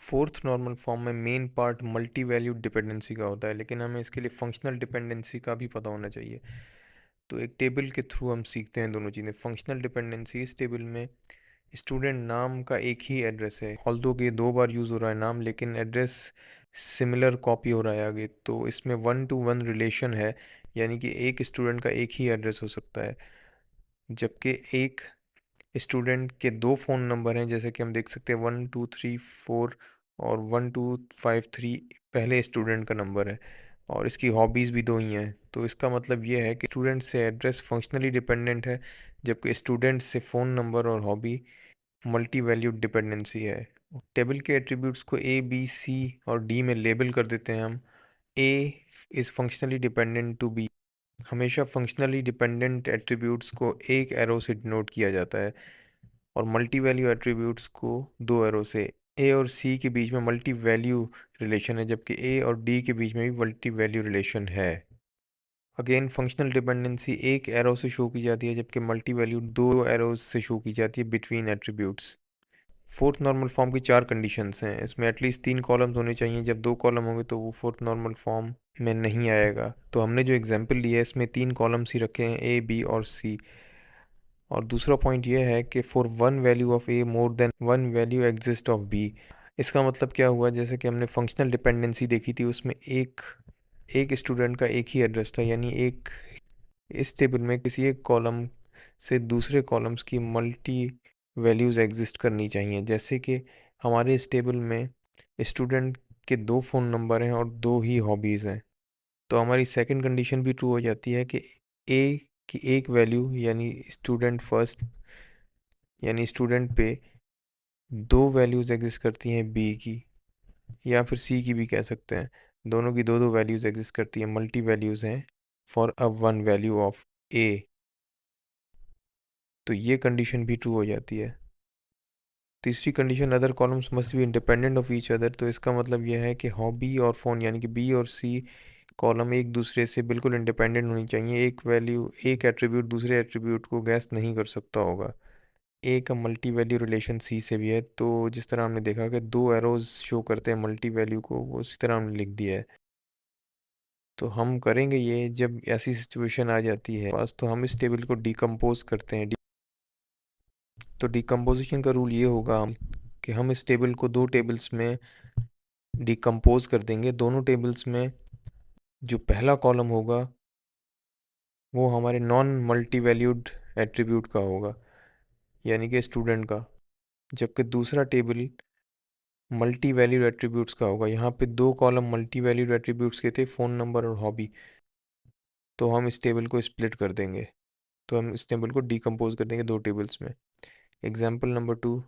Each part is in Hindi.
फोर्थ नॉर्मल फॉर्म में main part multi valued dependency का होता है, लेकिन हमें इसके लिए फंक्शनल डिपेंडेंसी का भी पता होना चाहिए। तो एक टेबल के थ्रू हम सीखते हैं दोनों चीज़ें। फंक्शनल डिपेंडेंसी, इस टेबल में स्टूडेंट नाम का एक ही एड्रेस है, ऑल्दो कि 2 बार यूज़ हो रहा है नाम, लेकिन एड्रेस सिमिलर कॉपी हो रहा है आगे, तो इसमें 1-to-1 रिलेशन है, यानी कि एक स्टूडेंट का एक ही एड्रेस हो सकता है। जबकि एक स्टूडेंट के 2 फ़ोन नंबर हैं, जैसे कि हम देख सकते हैं 1234 और 1253 पहले स्टूडेंट का नंबर है, और इसकी हॉबीज़ भी दो ही हैं। तो इसका मतलब ये है कि स्टूडेंट से एड्रेस फंक्शनली डिपेंडेंट है, जबकि स्टूडेंट से फ़ोन नंबर और हॉबी मल्टी वैल्यूड डिपेंडेंसी है। टेबल के एट्रीब्यूट्स को ए बी सी और डी में लेबल कर देते हैं हम। A is functionally dependent to B. हमेशा फंक्शनली डिपेंडेंट एट्रीब्यूट्स को एक एरो से डिनोट किया जाता है, और मल्टी वैल्यू एट्रीब्यूट्स को 2 एरो से। ए और सी के बीच में मल्टी वैल्यू रिलेशन है, जबकि ए और डी के बीच में भी मल्टी वैल्यू रिलेशन है। अगेन फंक्शनल डिपेंडेंसी एक एरो से शो की जाती है, जबकि मल्टी वैल्यू 2 एरोज से शो की जाती है between attributes. Fourth normal form की 4 कंडीशंस हैं। इसमें एटलीस्ट 3 कॉलम्स होने चाहिए। जब 2 कॉलम होंगे तो वो फोर्थ नॉर्मल फॉर्म में नहीं आएगा। तो हमने जो एग्जांपल लिया है इसमें 3 कॉलम्स ही रखे हैं, ए बी और सी। और दूसरा पॉइंट ये है कि for one value of A more than one value exist of B. इसका मतलब क्या हुआ, जैसे कि हमने फंक्शनल डिपेंडेंसी देखी थी, उसमें एक एक स्टूडेंट का एक ही एड्रेस था, यानी एक इस टेबल में किसी एक कॉलम से दूसरे कॉलम्स की मल्टी वैल्यूज़ एग्जिस्ट करनी चाहिए। जैसे कि हमारे इस टेबल में स्टूडेंट के 2 फ़ोन नंबर हैं और 2 ही हॉबीज़ हैं, तो हमारी सेकंड कंडीशन भी ट्रू हो जाती है कि ए की एक वैल्यू यानी स्टूडेंट फर्स्ट, यानी स्टूडेंट पे 2 वैल्यूज़ एग्जिस्ट करती हैं बी की, या फिर सी की भी कह सकते हैं। दोनों की दो दो वैल्यूज़ एग्जिस्ट करती हैं, मल्टी वैल्यूज़ हैं for a one value of A. तो ये कंडीशन भी ट्रू हो जाती है। तीसरी condition, other columns must be independent of each other. तो इसका मतलब यह है कि हॉबी और फ़ोन यानी कि बी और सी कॉलम एक दूसरे से बिल्कुल इंडिपेंडेंट होनी चाहिए। एक वैल्यू, एक एट्रीब्यूट दूसरे एट्रीब्यूट को गैस नहीं कर सकता होगा। ए का मल्टी वैल्यू रिलेशन सी से भी है, तो जिस तरह हमने देखा कि 2 एरोज शो करते हैं मल्टी वैल्यू को, वो उसी तरह हमने लिख दिया है। तो हम करेंगे ये, जब ऐसी सिचुएशन आ जाती है बस, तो हम इस टेबल को डिकम्पोज करते हैं। तो डिकम्पोजिशन का रूल ये होगा कि हम इस टेबल को 2 टेबल्स में डिकम्पोज कर देंगे। दोनों टेबल्स में जो पहला कॉलम होगा वो हमारे नॉन मल्टी वैल्यूड एट्रीब्यूट का होगा, यानी कि स्टूडेंट का, जबकि दूसरा टेबल मल्टी वैल्यूड एट्रीब्यूट्स का होगा। यहाँ पे 2 कॉलम मल्टी वैल्यूड एट्रीब्यूट्स के थे, फ़ोन नंबर और हॉबी। तो हम इस टेबल को स्प्लिट कर देंगे, तो हम इस टेबल को डिकम्पोज कर देंगे 2 टेबल्स में। एग्जाम्पल नंबर 2,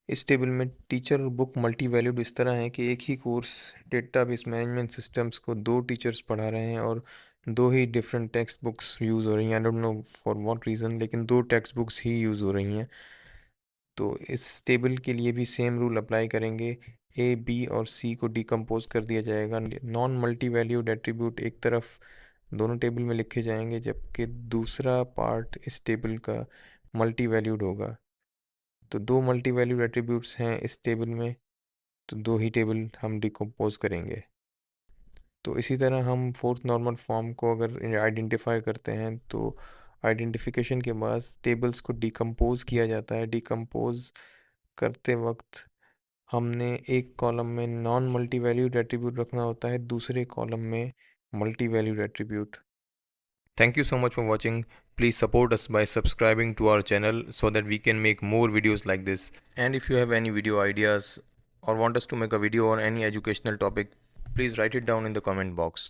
इस टेबल में टीचर और बुक मल्टी वैल्यूड इस तरह है कि एक ही कोर्स डेटाबेस मैनेजमेंट सिस्टम्स को 2 टीचर्स पढ़ा रहे हैं, और 2 ही डिफरेंट टेक्स्ट बुक्स यूज़ हो रही हैं। I don't know for what reason, लेकिन 2 टेक्स्ट बुक्स ही यूज़ हो रही हैं। तो इस टेबल के लिए भी सेम रूल अप्लाई करेंगे। ए बी और सी को डिकम्पोज कर दिया जाएगा। नॉन मल्टी वैल्यूड एट्रीब्यूट एक तरफ दोनों टेबल में लिखे जाएंगे, जबकि दूसरा पार्ट इस टेबल का मल्टी वैल्यूड होगा। तो 2 मल्टी वैल्यूड एट्रीब्यूट्स हैं इस टेबल में, तो 2 ही टेबल हम डिकम्पोज करेंगे। तो इसी तरह हम फोर्थ नॉर्मल फॉर्म को अगर आइडेंटिफाई करते हैं, तो आइडेंटिफिकेशन के बाद टेबल्स को डिकम्पोज किया जाता है। डिकम्पोज करते वक्त हमने एक कॉलम में नॉन मल्टी वैल्यूड एट्रीब्यूट रखना होता है, दूसरे कॉलम में multi valued attribute. Thank you so much for watching. Please support us by subscribing to our channel so that we can make more videos like this. And if you have any video ideas or want us to make a video on any educational topic, please write it down in the comment box.